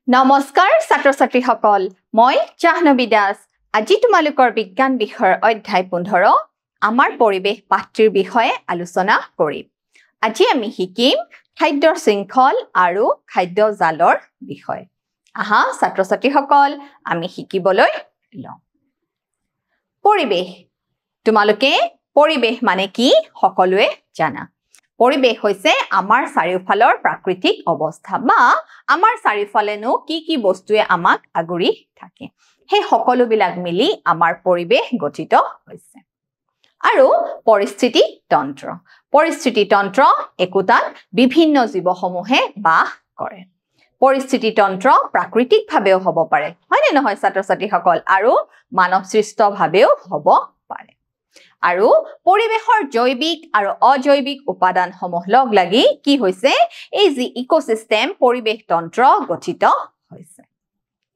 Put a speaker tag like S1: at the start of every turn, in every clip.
S1: নমস্কাৰ ছাত্ৰ ছাত্ৰীসকল মই জাহ্নবী দাস আজি তোমালোকৰ বিজ্ঞান বিষয়ৰ অধ্যায় 15 আমাৰ পৰিৱেশ পাঠটিৰ বিষয়ে আলোচনা কৰিম আজি আমি শিকিম খাদ্যৰ শৃংখল আৰু খাদ্য জালৰ বিষয়ে আহা ছাত্ৰ ছাত্ৰীসকল আমি শিকিবলৈ লওঁ পৰিৱেশ তোমালোকে পৰিৱেশ মানে কি সকলোৱে জানা পৰিৱেশ হৈছে আমাৰ চাৰিওফালৰ প্ৰাকৃতিক অৱস্থা বা আমাৰ চাৰিওফালেনো কি বস্তুৱে আমাক আগুৰি থাকে সেই সকলোবিলাক মিলি আমাৰ পৰিৱেশ গঠিত হৈছে আৰু পৰিস্থিতি তন্ত্ৰ একোটাত বিভিন্ন জীৱসমূহে বাস কৰে পৰিস্থিতি তন্ত্ৰ প্ৰাকৃতিকভাৱেও হ'ব পাৰে হয়নে নহয় ছাত্ৰ ছাত্ৰীসকল আৰু মানৱ সৃষ্টভাৱেও হ'ব পাৰে আৰু পৰিৱেশৰ জৈৱিক আৰু অজৈৱিক উপাদানসমূহ লগ লাগি কি হৈছে এই যি ইকোসিস্টেম পৰিৱেশ তন্ত্ৰ গঠিত হৈছে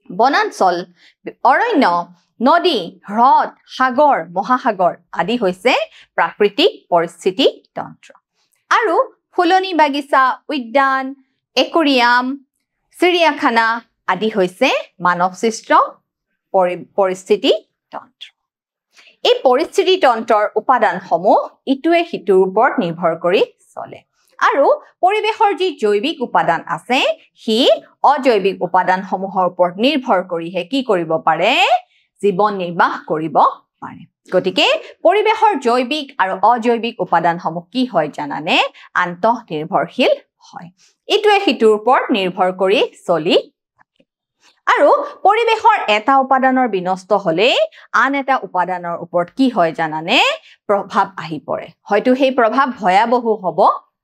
S1: বনাঞ্চল অৰণ্য নদী হ্ৰদ সাগৰ মহাসাগৰ আদি হৈছে প্ৰাকৃতিক পৰিস্থিতি তন্ত্ৰ আৰু ফুলনি বাগিচা উদ্যান একুৰিয়াম চিৰিয়াখানা আদি হৈছে মানৱ সৃষ্ট পৰিস্থিতি তন্ত্ৰ এই পৰিস্থিতি তন্ত্ৰৰ উপাদানসমূহ ইটোৱে সিটোৰ ওপৰত নিৰ্ভৰ কৰি চলে আৰু পৰিৱেশৰ যি জৈৱিক উপাদান আছে হি অজৈৱিক উপাদানসমূহৰ ওপৰত নিৰ্ভৰ কৰিহে কি কৰিব পাৰে জীৱন নিৰ্বাহ কৰিব পাৰে গতিকে পৰিৱেশৰ জৈৱিক আৰু অজৈৱিক উপাদানসমূহ কি হয় জানানে আন্তঃনিৰ্ভৰশীল হয় ইটোৱে সিটোৰ ওপৰত নিৰ্ভৰ কৰি চলি আৰু পৰিৱেশৰ এটা উপাদানৰ বিনষ্ট হলে আন এটা উপাদানৰ ওপৰত কি হয় জানানে প্ৰভাৱ আহি পৰে হয়তো সেই প্ৰভাৱ ভয়াবহ হ'ব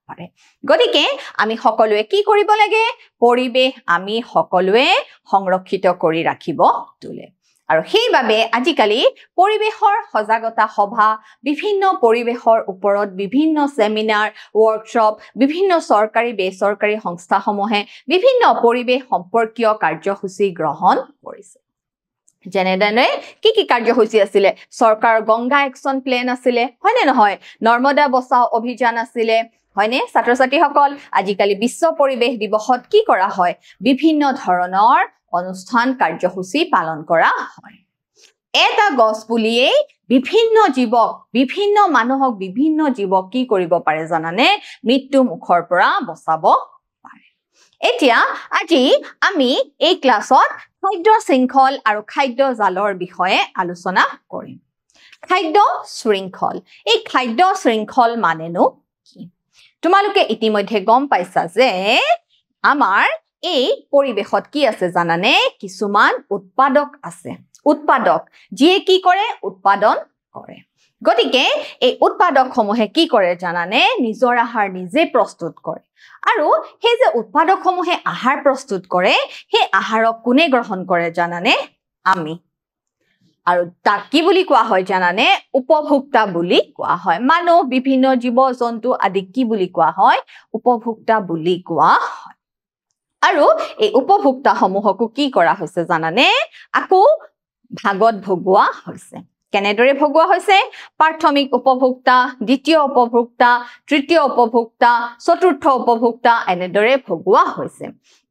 S1: পাৰে গতিকে আমি সকলোৱে কি কৰিব লাগে পৰিৱেশ আমি সকলোৱে সংৰক্ষিত কৰি ৰাখিব তোলে আৰু সেইবাবে আজিকালি পৰিৱেশৰ সজাগতা সভা বিভিন্ন পৰিৱেশৰ ওপৰত বিভিন্ন সেমিনাৰ ওয়াৰ্কশ্বপ বিভিন্ন চৰকাৰী বেচৰকাৰী সংস্থাসমূহে বিভিন্ন পৰিৱেশ সম্পৰ্কীয় কাৰ্যসূচী গ্ৰহণ কৰিছে যেনেদৰে কি কাৰ্যসূচী আছিলে চৰকাৰৰ গংগা একচন প্লেন আছিলে হয়নে নহয় নৰ্মদা বচাও অভিযান আছিলে হয়নে ছাত্ৰ ছাত্ৰীসকল আজিকালি বিশ্ব পৰিৱেশ দিৱসত কি কৰা হয় বিভিন্ন ধৰণৰ অনুষ্ঠান কাৰ্যসূচী পালন কৰা হয় এটা গছ পুলিয়ে বিভিন্ন জীৱক বিভিন্ন মানুহক বিভিন্ন জীৱক কি কৰিব পাৰে জানানে মৃত্যু মুখৰ পৰা বচাব পাৰে এতিয়া আজি আমি এই ক্লাছত খাদ্য শৃংখল আৰু খাদ্য জালৰ বিষয়ে আলোচনা কৰিম খাদ্য শৃংখল এই খাদ্য শৃংখল মানেনো কি তোমালোকে ইতিমধ্যে গম পাইছা যে আমাৰ এই পৰিৱেশত কি আছে জানানে কিছুমান উৎপাদক আছে উৎপাদক যিয়ে কি কৰে উৎপাদন কৰে গতিকে এই উৎপাদকসমূহে কি কৰে জানানে নিজৰ আহাৰ নিজে প্ৰস্তুত কৰে আৰু সেই যে উৎপাদকসমূহে আহাৰ প্ৰস্তুত কৰে সেই আহাৰক কোনে গ্ৰহণ কৰে জানানে আমি আৰু তাক কি বুলি কোৱা হয় জানানে উপভোক্তা বুলি কোৱা হয় মানুহ বিভিন্ন জীৱ জন্তু আদি কি বুলি কোৱা হয় উপভোক্তা বুলি কোৱা হয় আৰু এই উপভোক্তা সমূহকো কি কৰা হৈছে জানানে আকৌ ভাগত ভগোৱা হৈছে কেনেদৰে ভগোৱা হৈছে প্ৰাথমিক উপভোক্তা দ্বিতীয় উপভোক্তা তৃতীয় উপভোক্তা চতুৰ্থ উপভোক্তা এনেদৰে ভগোৱা হৈছে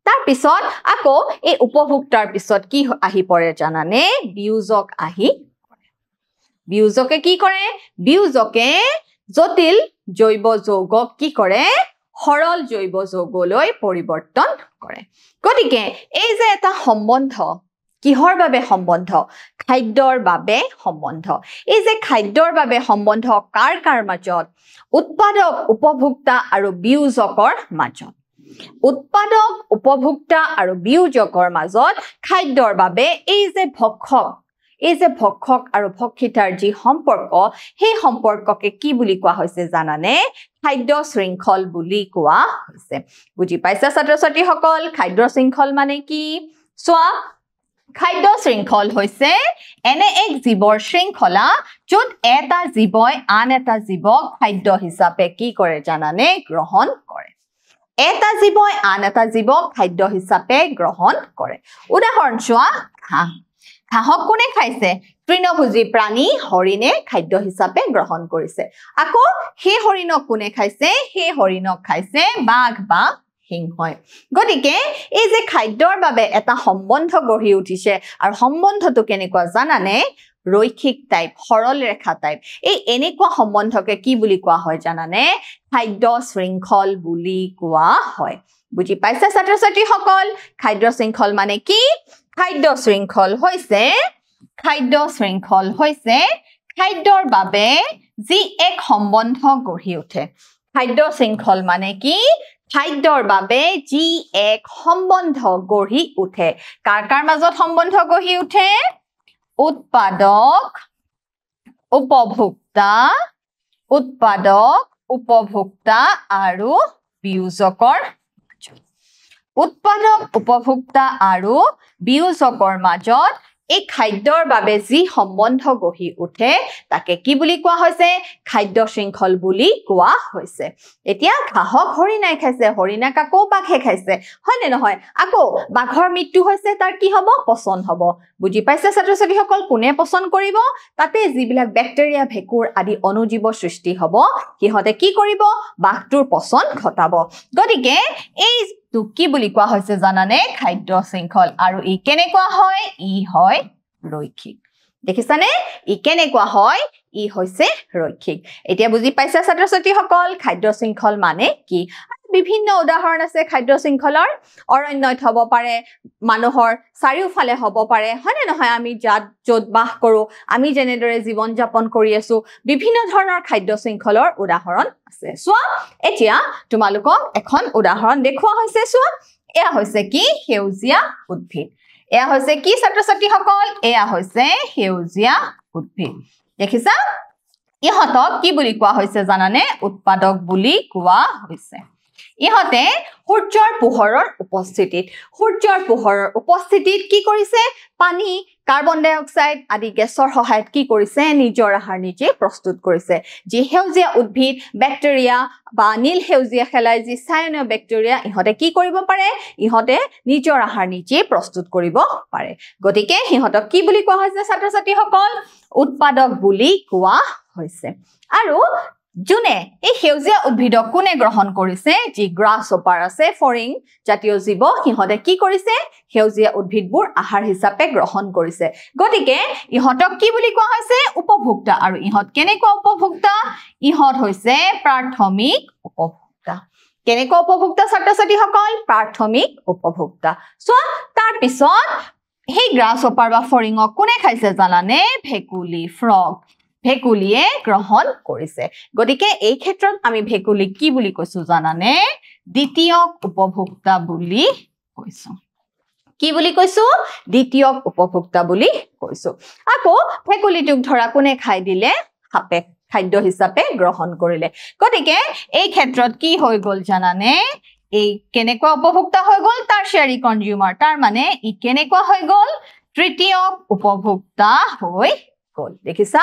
S1: তাৰ পিছত আকৌ এই উপভোক্তাৰ পিছত কি আহি পৰে জানানে বিয়োজক আহি পৰে বিয়োজকে কি কৰে বিয়োজকে জটিল জৈৱ যৌগক কি কৰে সৰল জৈৱ যৌগলৈ পৰিৱৰ্তন কৰে গতিকে এই যে এটা সম্বন্ধ কিহৰ বাবে সম্বন্ধ খাদ্যৰ বাবে সম্বন্ধ এই যে খাদ্যৰ বাবে সম্বন্ধ কাৰ মাজত উৎপাদক উপভোক্তা আৰু বিয়োজকৰ মাজত উৎপাদক উপভোক্তা আৰু বিয়োজকৰ মাজত খাদ্যৰ বাবে এই যে ভক্ষক আৰু ভক্ষিতাৰ যি সম্পৰ্ক সেই সম্পৰ্ককে কি বুলি কোৱা হৈছে জানানে খাদ্য শৃংখল বুলি কোৱা হৈছে বুজি পাইছা ছাত্ৰ ছাত্ৰীসকল খাদ্য শৃংখল মানে কি চোৱা খাদ্য শৃংখল হৈছে এনে এক জীৱৰ শৃংখলা য'ত এটা জীৱই আন এটা জীৱক খাদ্য হিচাপে কি কৰে জানানে গ্ৰহণ কৰে এটা জীৱই আন এটা জীৱক খাদ্য হিচাপে গ্ৰহণ কৰে উদাহৰণ চোৱা ঘাঁহক কোনে খাইছে তৃণভোজী প্ৰাণী হৰিণে খাদ্য হিচাপে গ্ৰহণ কৰিছে আকৌ সেই হৰিণক কোনে খাইছে সেই হৰিণক খাইছে বাঘ বা হীন হয় গতিকে এই যে খাদ্যৰ বাবে এটা সম্বন্ধ গঢ়ি উঠিছে আৰু সম্বন্ধটো কেনেকুৱা জানানে ৰৈখিক টাইপ সৰল ৰেখা টাইপ এই এনেকুৱা সম্বন্ধকে কি বুলি কোৱা হয় জানানে খাদ্য শৃংখল বুলি কোৱা হয় বুজি পাইছা ছাত্ৰ ছাত্ৰীসকল খাদ্য শৃংখল মানে কি খাদ্য শৃংখল হৈছে খাদ্যৰ বাবে যি এক সম্বন্ধ গঢ়ি উঠে খাদ্য শৃংখল মানে কি খাদ্যৰ বাবে যি এক সম্বন্ধ গঢ়ি উঠে কাৰ মাজত সম্বন্ধ গঢ়ি উঠে উৎপাদক উপভোক্তা আৰু বিয়োজকৰ মাজত এই খাদ্যৰ বাবে যি সম্বন্ধ গঢ়ি উঠে তাকে কি বুলি কোৱা হৈছে খাদ্য শৃংখল বুলি কোৱা হৈছে এতিয়া ঘাহক হৰিণাই খাইছে হৰিণা কাকো বাঘে খাইছে হয়নে নহয় আকৌ বাঘৰ মৃত্যু হৈছে তাৰ কি হ'ব পচন হ'ব বুজি পাইছে ছাত্ৰ ছাত্ৰীসকল কোনে পচন কৰিব তাতে যিবিলাক বেক্টেৰিয়া ভেঁকুৰ আদি অনুজীৱ সৃষ্টি হ'ব কিহতে কি কৰিব বাঘটোৰ পচন ঘটাব গতিকে এই কি বুলি কোৱা হৈছে জানানে খাদ্য শৃংখল আৰু ই কেনেকুৱা হয় ই হয় ৰৈখিক দেখিছানে ই কেনেকুৱা হয় ই হৈছে ৰৈখিক এতিয়া বুজি পাইছা ছাত্ৰ ছাত্ৰীসকল খাদ্য শৃংখল মানে কি বিভিন্ন উদাহৰণ আছে খাদ্য শৃংখলৰ অৰণ্যত হ'ব পাৰে মানুহৰ চাৰিওফালে হ'ব পাৰে হয়নে নহয় আমি য'ত বাস কৰো আমি যেনেদৰে জীৱন যাপন কৰি আছো বিভিন্ন ধৰণৰ খাদ্য শৃংখলৰ উদাহৰণ আছে চোৱা এতিয়া তোমালোকক এখন উদাহৰণ দেখুওৱা হৈছে চোৱা এয়া হৈছে কি সেউজীয়া উদ্ভিদ এয়া হৈছে কি ছাত্ৰ ছাত্ৰীসকল এয়া হৈছে সেউজীয়া উদ্ভিদ দেখিছা ইহঁতক কি বুলি কোৱা হৈছে জানানে উৎপাদক বুলি কোৱা হৈছে ইহঁতে সূৰ্যৰ পোহৰৰ উপস্থিতিত কি কৰিছে পানী কাৰ্বন ডাই অক্সাইড আদি গেছৰ সহায়ত কি কৰিছে নিজৰ আহাৰ নিজে প্ৰস্তুত কৰিছে যি সেউজীয়া উদ্ভিদ বেক্টেৰিয়া বা নীল সেউজীয়া খেলাই যি সায়ানো বেক্টেৰিয়া ইহঁতে কি কৰিব পাৰে ইহঁতে নিজৰ আহাৰ নিজে প্ৰস্তুত কৰিব পাৰে গতিকে ইহঁতক কি বুলি কোৱা হৈছে ছাত্ৰ ছাত্ৰীসকল উৎপাদক বুলি কোৱা হৈছে আৰু জুনে এই সেউজীয়া উদ্ভিদক কোনে গ্ৰহণ কৰিছে যি গ্ৰাছহপাৰ আছে ফৰিং জাতীয় জীৱ ইহঁতে কি কৰিছে সেউজীয়া উদ্ভিদবোৰ আহাৰ হিচাপে গ্ৰহণ কৰিছে গতিকে ইহঁতক কি বুলি কোৱা হৈছে উপভোক্তা আৰু ইহঁত কেনেকুৱা উপভোক্তা ইহঁত হৈছে প্ৰাথমিক উপভোক্তা কেনেকুৱা উপভোক্তা ছাত্ৰ ছাত্ৰীসকল প্ৰাথমিক উপভোক্তা চোৱা তাৰ পিছত সেই গ্ৰাছহপাৰ বা ফৰিঙক কোনে খাইছে জানানে ভেকুলী ফ্ৰগ ভেকুলীয়ে গ্ৰহণ কৰিছে গতিকে এই ক্ষেত্ৰত আমি ভেকুলীক কি বুলি কৈছো জানানে দ্বিতীয় উপভোক্তা বুলি কৈছো কি বুলি কৈছো দ্বিতীয় উপভোক্তা বুলি কৈছো আকৌ ভেকুলীটোক ধৰা কোনে খাই দিলে সাপে খাদ্য হিচাপে গ্ৰহণ কৰিলে গতিকে এই ক্ষেত্ৰত কি হৈ গল জানানে এই কেনেকুৱা উপভোক্তা হৈ গল টাৰচিয়াৰী কনজিউমাৰ তাৰ মানে ই কেনেকুৱা হৈ গল তৃতীয় উপভোক্তা হৈ গল দেখিছা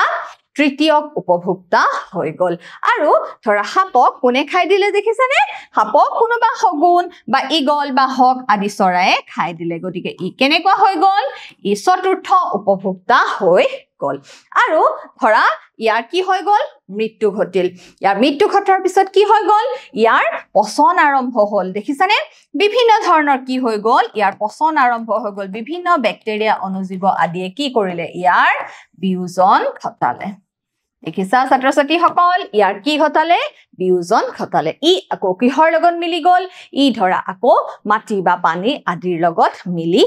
S1: তৃতীয় উপভোক্তা হৈ গল আৰু ধৰা সাপক কোনে খাই দিলে দেখিছানে সাপক কোনোবা হগুন বা ইগল বা হক আদি চৰায়ে খাই দিলে গতিকে ই কেনেকুৱা হৈ গল ই চতুৰ্থ উপভোক্তা হৈ গল আৰু ধৰা ইয়াৰ কি হৈ গল মৃত্যু ঘটিল ইয়াৰ মৃত্যু ঘটাৰ পিছত কি হৈ গল ইয়াৰ পচন আৰম্ভ হল দেখিছানে বিভিন্ন ধৰণৰ কি হৈ গল ইয়াৰ পচন আৰম্ভ হৈ গল বিভিন্ন বেক্টেৰিয়া অনুজীৱ আদিয়ে কি কৰিলে ইয়াৰ বিয়োজন ঘটালে দেখিছা ছাত্ৰ ছাত্ৰীসকল ইয়াৰ কি ঘটালে বিয়োজন ঘটালে ই আকৌ কিহৰ লগত মিলি গল ই ধৰা আকৌ মাটি বা পানী আদিৰ লগত মিলি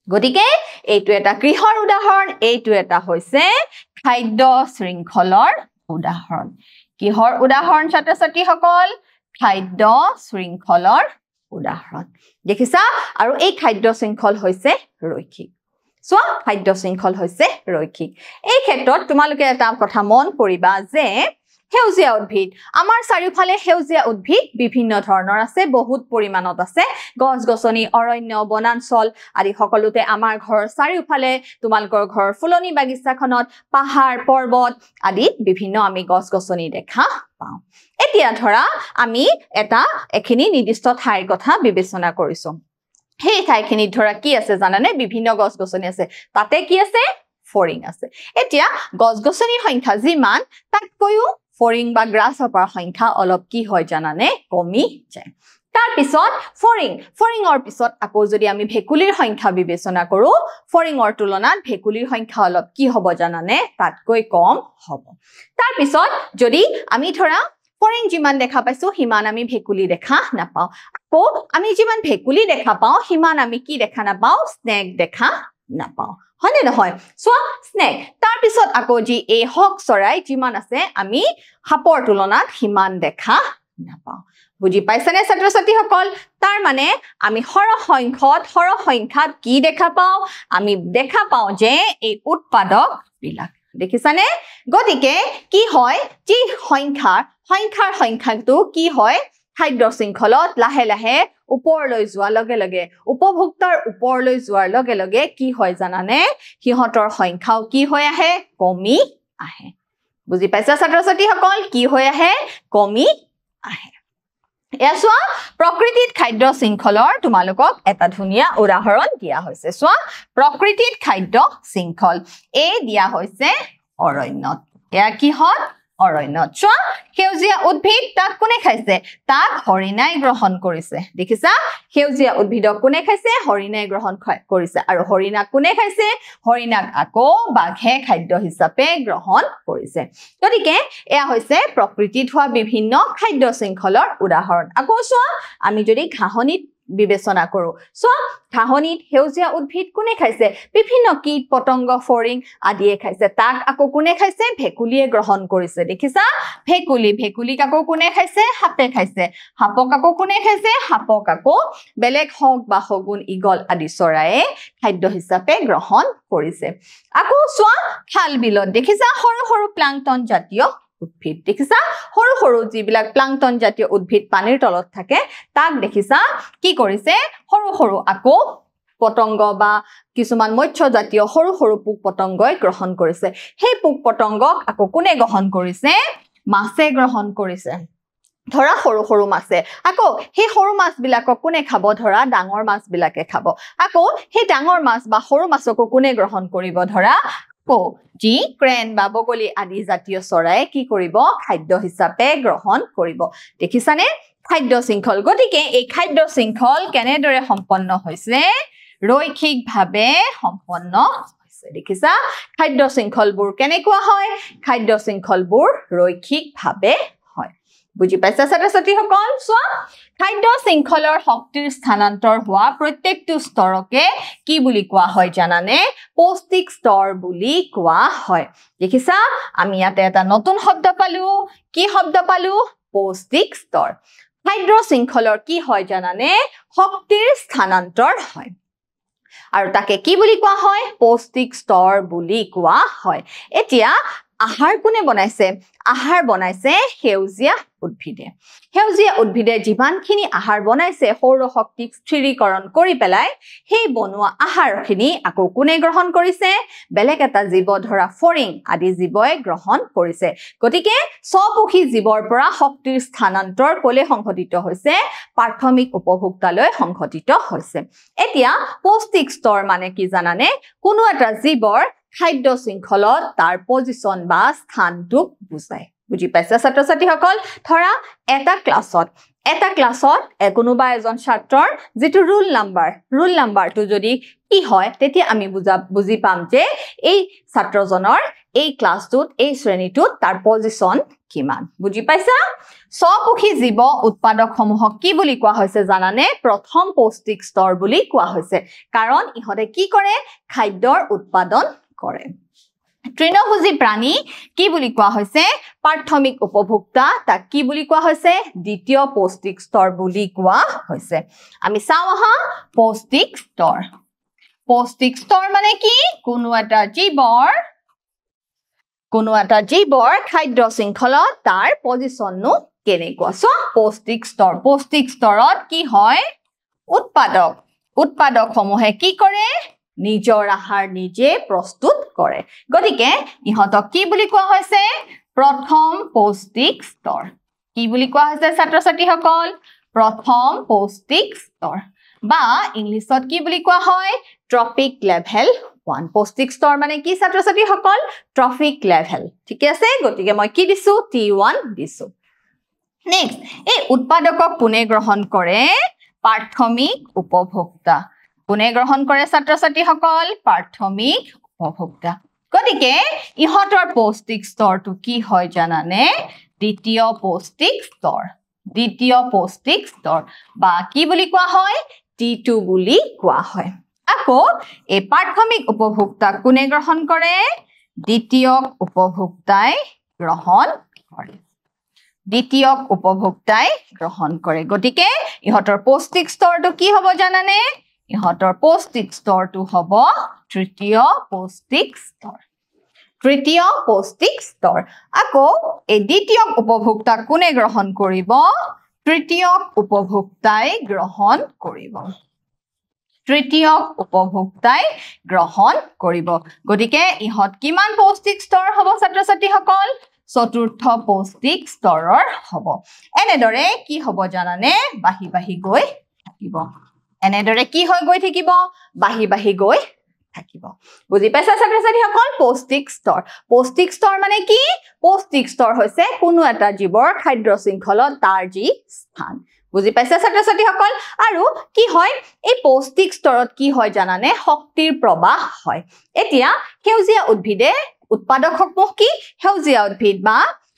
S1: গতিকে এইটো এটা কিহৰ উদাহৰণ এইটো এটা হৈছে খাদ্য শৃংখলৰ উদাহৰণ কিহৰ উদাহৰণ ছাত্ৰ ছাত্ৰীসকল খাদ্য শৃংখলৰ উদাহৰণ দেখিছা আৰু এই খাদ্য শৃংখল হৈছে ৰৈখিক চোৱা খাদ্য শৃংখল হৈছে ৰৈখিক এই ক্ষেত্ৰত তোমালোকে এটা কথা মন কৰিবা যে সেউজীয়া উদ্ভিদ আমাৰ চাৰিওফালে সেউজীয়া উদ্ভিদ বিভিন্ন ধৰণৰ আছে বহুত পৰিমাণত আছে গছ গছনি অৰণ্য বনাঞ্চল আদি সকলোতে আমাৰ ঘৰৰ চাৰিওফালে তোমালোকৰ ঘৰৰ ফুলনি বাগিচাখনত পাহাৰ পৰ্বত আদি বিভিন্ন আমি গছ গছনি দেখা পাওঁ এতিয়া ধৰা আমি এটা এখিনি নিৰ্দিষ্ট ঠাইৰ কথা বিবেচনা কৰিছো সেই ঠাইখিনিত ধৰা কি আছে জানানে বিভিন্ন গছ গছনি আছে তাতে কি আছে ফৰিং আছে এতিয়া গছ গছনিৰ সংখ্যা যিমান তাতকৈও ফৰিং বা গ্ৰাছহপাৰ সংখ্যা অলপ কি হয় জানানে কমি যায় তাৰ পিছত ফৰিঙৰ পিছত আকৌ যদি আমি ভেকুলীৰ সংখ্যা বিবেচনা কৰো ফৰিঙৰ তুলনাত ভেকুলীৰ সংখ্যা অলপ কি হ'ব জানানে তাতকৈ কম হ'ব তাৰ পিছত যদি আমি ধৰা ফৰিং যিমান দেখা পাইছো হিমান আমি ভেকুলী দেখা নাপাও আকৌ আমি যিমান ভেকুলী দেখা পাও হিমান আমি কি দেখা নাপাও স্নেক দেখা নাপাও হয়নে নহয় সো স্নেক তাৰ পিছত আকৌ যি এই হক চৰাই যিমান আছে আমি হাপৰ তুলনাত হিমান দেখা নাপাও বুজি পাইছানে ছাত্ৰ ছাত্ৰীসকল তাৰ মানে আমি সৰহ সংখ্যাত কি দেখা পাও আমি দেখা পাও যে এই উৎপাদক বিলাক দেখিছানে গতিকে কি হয় যি সংখ্যাটো কি হয় খাদ্য শৃংখলত লাহে লাহে ওপৰলৈ যোৱাৰ লগে লগে উপভোক্তাৰ ওপৰলৈ যোৱাৰ লগে লগে কি হয় জানানে হিহঁতৰ সংখ্যাও কি হৈ আহে কমি আহে বুজি পাইছা ছাত্ৰ ছাত্ৰীসকল কি হৈ আহে কমি আহে এয়া চোৱা প্ৰকৃতিত খাদ্য শৃংখলৰ তোমালোকক এটা ধুনীয়া উদাহৰণ দিয়া হৈছে চোৱা প্ৰকৃতিত খাদ্য শৃংখল এই দিয়া হৈছে অৰণ্যত এয়া কি হয় অৰণ্যত চোৱা সেউজীয়া উদ্ভিদ তাক কোনে খাইছে তাক হৰিণাই গ্ৰহণ কৰিছে দেখিছা সেউজীয়া উদ্ভিদক কোনে খাইছে হৰিণাই গ্ৰহণ কৰিছে আৰু হৰিণাক কোনে খাইছে হৰিণাক আকৌ বাঘে খাদ্য হিচাপে গ্ৰহণ কৰিছে গতিকে এয়া হৈছে প্ৰকৃতিত হোৱা বিভিন্ন খাদ্য শৃংখলৰ উদাহৰণ আকৌ চোৱা আমি যদি ঘাঁহনিত বিবেচনা কৰো সো ঘাঁহনিত সেউজীয়া উদ্ভিদ কোনে খাইছে বিভিন্ন কীট পতংগ ফৰিং আদিয়ে খাইছে তাক আকৌ কোনে খাইছে ভেকুলীয়ে গ্ৰহণ কৰিছে দেখিছা ভেকুলীক আকৌ কোনে খাইছে সাপে খাইছে সাপক আকৌ কোনে খাইছে সাপক আকৌ বেলেগ হক বা হগুন ইগল আদি চৰায়ে খাদ্য হিচাপে গ্ৰহণ কৰিছে আকৌ চোৱা খাল বিলত দেখিছা সৰু সৰু প্লাংটন জাতীয় উদ্ভিদ দেখিছা সৰু যিবিলাক প্লাংটন জাতীয় উদ্ভিদ পানীৰ তলত থাকে তাক দেখিছা কি কৰিছে সৰু আকৌ পতংগ বা কিছুমান মৎস্য জাতীয় সৰু পোক পতংগই গ্ৰহণ কৰিছে সেই পোক পতংগক আকৌ কোনে গ্ৰহণ কৰিছে মাছে গ্ৰহণ কৰিছে ধৰা সৰু মাছে আকৌ সেই সৰু মাছ বিলাকক কোনে খাব ধৰা ডাঙৰ মাছ বিলাকে খাব আকৌ সেই ডাঙৰ মাছ বা সৰু মাছকো কোনে গ্ৰহণ কৰিব ধৰা যি ক্ৰেন বা বগলী আদি জাতীয় চৰাই কি কৰিব খাদ্য হিচাপে গ্ৰহণ কৰিব দেখিছানে খাদ্য শৃংখল গতিকে এই খাদ্য শৃংখল কেনেদৰে সম্পন্ন হৈছে ৰৈখিকভাৱে সম্পন্ন হৈছে দেখিছা খাদ্য শৃংখলবোৰ কেনেকুৱা হয় খাদ্য শৃংখলবোৰ ৰৈখিকভাৱে হয় বুজি পাইছা ছাত্ৰ ছাত্ৰীসকল চোৱা খাদ্য শৃংখলৰ শক্তিৰ স্থানান্তৰ হোৱা প্ৰত্যেকটো স্তৰকে কি বুলি কোৱা হয় জানানে পৌষ্টিক স্তৰ বুলি কোৱা হয় দেখিছা আমি ইয়াতে এটা নতুন শব্দ পালো কি শব্দ পালো পৌষ্টিক স্তৰ খাদ্য শৃংখলৰ কি হয় জানানে শক্তিৰ স্থানান্তৰ হয় আৰু তাকে কি বুলি কোৱা হয় পৌষ্টিক স্তৰ বুলি কোৱা হয় এতিয়া আহাৰ কোনে বনাইছে আহাৰ বনাইছে সেউজীয়া উদ্ভিদে যিমানখিনি আহাৰ বনাইছে সৌৰ শক্তিক স্থিৰীকৰণ কৰি পেলাই সেই বনোৱা আহাৰখিনি আকৌ কোনে গ্ৰহণ কৰিছে বেলেগ এটা জীৱ ধৰা ফৰিং আদি জীৱই গ্ৰহণ কৰিছে গতিকে স্বপোষী জীৱৰ পৰা শক্তিৰ স্থানান্তৰ কোলে সংঘটিত হৈছে প্ৰাথমিক উপভোক্তালৈ সংঘটিত হৈছে এতিয়া পৌষ্টিক স্তৰ মানে কি জানানে কোনো এটা জীৱৰ খাদ্য শৃংখলত তাৰ পজিশন বা স্থানটোক বুজায় বুজি পাইছা ছাত্ৰ ছাত্ৰীসকল ধৰা এটা ক্লাছত কোনোবা এজন ছাত্ৰৰ যেটো ৰোল নাম্বাৰটো যদি কি হয় তেতিয়া আমি বুজি পাম যে এই ছাত্ৰজনৰ এই ক্লাছটোত এই শ্ৰেণীটোত তাৰ পজিশন কিমান বুজি পাইছা স্বপোষী জীৱ উৎপাদকসমূহক কি বুলি কোৱা হৈছে জানানে প্ৰথম পৌষ্টিক স্তৰ বুলি কোৱা হৈছে কাৰণ ইহঁতে কি কৰে খাদ্যৰ উৎপাদন কৰে তৃণভোজী প্ৰাণী কি বুলি কোৱা হৈছে প্ৰাথমিক উপভোক্তা তাক কি বুলি কোৱা হৈছে দ্বিতীয় পৌষ্টিক স্তৰ বুলি কোৱা হৈছে আমি চাও আহা পৌষ্টিক স্তৰ মানে কি কোনো এটা জীৱৰ খাদ্য শৃংখলত তাৰ পজিশননো কেনেকুৱা সো পৌষ্টিক স্তৰত কি হয় উৎপাদক সমূহে কি কৰে নিজৰ আহাৰ নিজে প্ৰস্তুত কৰে গতিকে ইহঁতক কি বুলি কোৱা হৈছে প্ৰথম পৌষ্টিক স্তৰ কি বুলি কোৱা হৈছে ছাত্ৰ ছাত্ৰীসকল প্ৰথম পৌষ্টিক স্তৰ বা ইংলিছত কি বুলি কোৱা হয় ট্ৰপিক লেভেল 1 পৌষ্টিক স্তৰ মানে কি ছাত্ৰ ছাত্ৰীসকল ট্ৰপিক লেভেল ঠিক আছে গতিকে মই কি দিছো T1 দিছো নেক্সট এই উৎপাদকক কোনে গ্ৰহণ কৰে প্ৰাথমিক উপভোক্তা কোনে গ্ৰহণ কৰে ছাত্ৰ ছাত্ৰীসকল প্ৰাথমিক উপভোক্তা গতিকে ইহঁতৰ পৌষ্টিক স্তৰটো কি হয় জানানে দ্বিতীয় পৌষ্টিক স্তৰ বা কি বুলি কোৱা হয় T2 বুলি কোৱা হয় আকৌ এই প্ৰাথমিক উপভোক্তা কোনে গ্ৰহণ কৰে দ্বিতীয় উপভোক্তাই গ্ৰহণ কৰে গতিকে ইহঁতৰ পৌষ্টিক স্তৰটো কি হ'ব জানানে ইহঁতৰ পৌষ্টিক স্তৰটো হ'ব তৃতীয় পৌষ্টিক স্তৰ আকৌ এই দ্বিতীয় উপভোক্তা কোনে গ্ৰহণ কৰিব তৃতীয় উপভোক্তাই গ্ৰহণ কৰিব গতিকে ইহঁত কিমান পৌষ্টিক স্তৰ হ'ব ছাত্ৰ ছাত্ৰীসকল চতুৰ্থ পৌষ্টিক স্তৰৰ হ'ব এনেদৰে কি হ'ব জানানে বাহি বাহি গৈ থাকিব এনেদৰে কি হৈ গৈ থাকিব বাহি বাহি গৈ থাকিব বুজি পাইছা ছাত্ৰ ছাত্ৰীসকল পৌষ্টিক স্তৰ মানে কি পৌষ্টিক স্তৰ হৈছে কোনো এটা জীৱৰ খাদ্য শৃংখলত তাৰ যি স্থান বুজি পাইছা ছাত্ৰ ছাত্ৰীসকল আৰু কি হয় এই পৌষ্টিক স্তৰত কি হয় জানানে শক্তিৰ প্ৰবাহ হয় এতিয়া সেউজীয়া উদ্ভিদে উৎপাদকসমূহ কি সেউজীয়া উদ্ভিদ বা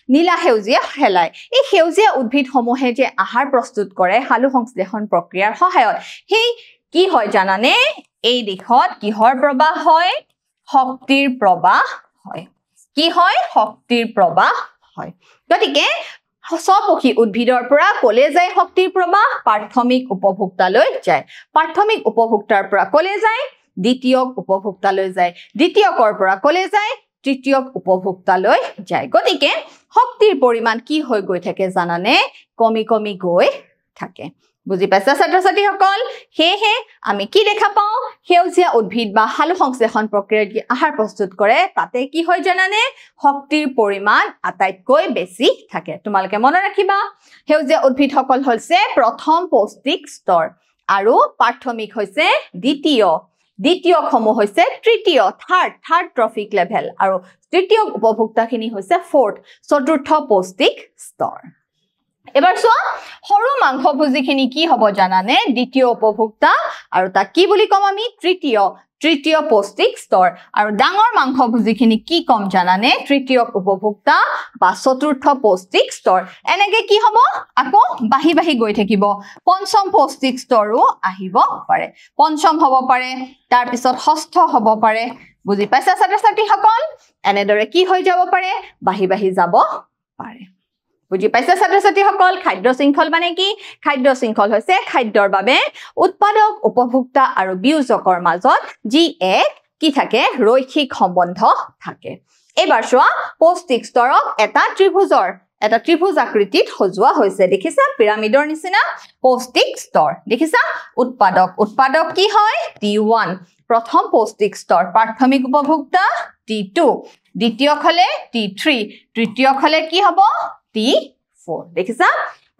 S1: নীলা সেউজীয়া শেলাই এই সেউজীয়া উদ্ভিদসমূহে যে আহাৰ প্ৰস্তুত কৰে সালু সংশ্লেষণ প্ৰক্ৰিয়াৰ সহায়ত সেই কি হয় জানানে এই দিশত কিহৰ প্ৰবাহ হয় শক্তিৰ প্ৰবাহ হয় গতিকে স্বপক্ষী উদ্ভিদৰ পৰা কলে যায় শক্তিৰ প্ৰবাহ প্ৰাথমিক উপভোক্তালৈ যায় প্ৰাথমিক উপভোক্তাৰ পৰা কলে যায় দ্বিতীয় উপভোক্তালৈ যায় দ্বিতীয়কৰ পৰা কলে যায় তৃতীয় উপভোক্তালৈ যায় গতিকে শক্তিৰ পৰিমাণ কি হৈ গৈ থাকে জানানে কমি কমি গৈ থাকে বুজি পাইছা ছাত্ৰ ছাত্ৰীসকল হেহে আমি কি দেখা পাওঁ সেউজীয়া উদ্ভিদ বা সালু সংশ্লেষণ প্ৰক্ৰিয়াত আহাৰ প্ৰস্তুত কৰে তাতে কি হয় জানানে শক্তিৰ পৰিমাণ আটাইতকৈ বেছি থাকে তোমালোকে মনত ৰাখিবা সেউজীয়া উদ্ভিদসকল হৈছে প্ৰথম পৌষ্টিক স্তৰ আৰু প্ৰাথমিক হৈছে দ্বিতীয় সমূহ হৈছে তৃতীয় থাৰ্ড ট্ৰফিক লেভেল আৰু তৃতীয় উপভোক্তাখিনি হৈছে চতুৰ্থ পৌষ্টিক স্তৰ এবাৰ চোৱা সৰু মাংসভোজীখিনি কি হ'ব জানানে দ্বিতীয় উপভোক্তা আৰু তাক কি বুলি কম আমি তৃতীয় পৌষ্টিক স্তৰ আৰু ডাঙৰ মাংসভোজীখিনি কি কম জানানে তৃতীয় উপভোক্তা বা চতুৰ্থ পৌষ্টিক স্তৰ এনেকে কি হ'ব আকৌ বাহি বাহি গৈ থাকিব পঞ্চম পৌষ্টিক স্তৰো আহিব পাৰে পঞ্চম হ'ব পাৰে তাৰ পিছত ষষ্ঠ হ'ব পাৰে বুজি পাইছা ছাত্ৰ ছাত্ৰীসকল এনেদৰে কি হৈ যাব পাৰে বাহি বাহি যাব পাৰে বুজি পাইছা ছাত্ৰ ছাত্ৰীসকল খাদ্য শৃংখল মানে কি খাদ্য শৃংখল হৈছে খাদ্যৰ বাবে উৎপাদক উপভোক্তা আৰু বিয়োজকৰ মাজত যি এক কি থাকে ৰৈখিক সম্বন্ধ থাকে এবাৰ চোৱা পৌষ্টিক স্তৰক এটা ত্ৰিভুজ আকৃতিত সজোৱা হৈছে দেখিছা পিৰামিডৰ নিচিনা পৌষ্টিক স্তৰ দেখিছা উৎপাদক কি হয় T1 প্ৰথম পৌষ্টিক স্তৰ প্ৰাথমিক উপভোক্তা T2 দ্বিতীয় খলে T3 তৃতীয় খলে কি হ'ব T4 দেখিছা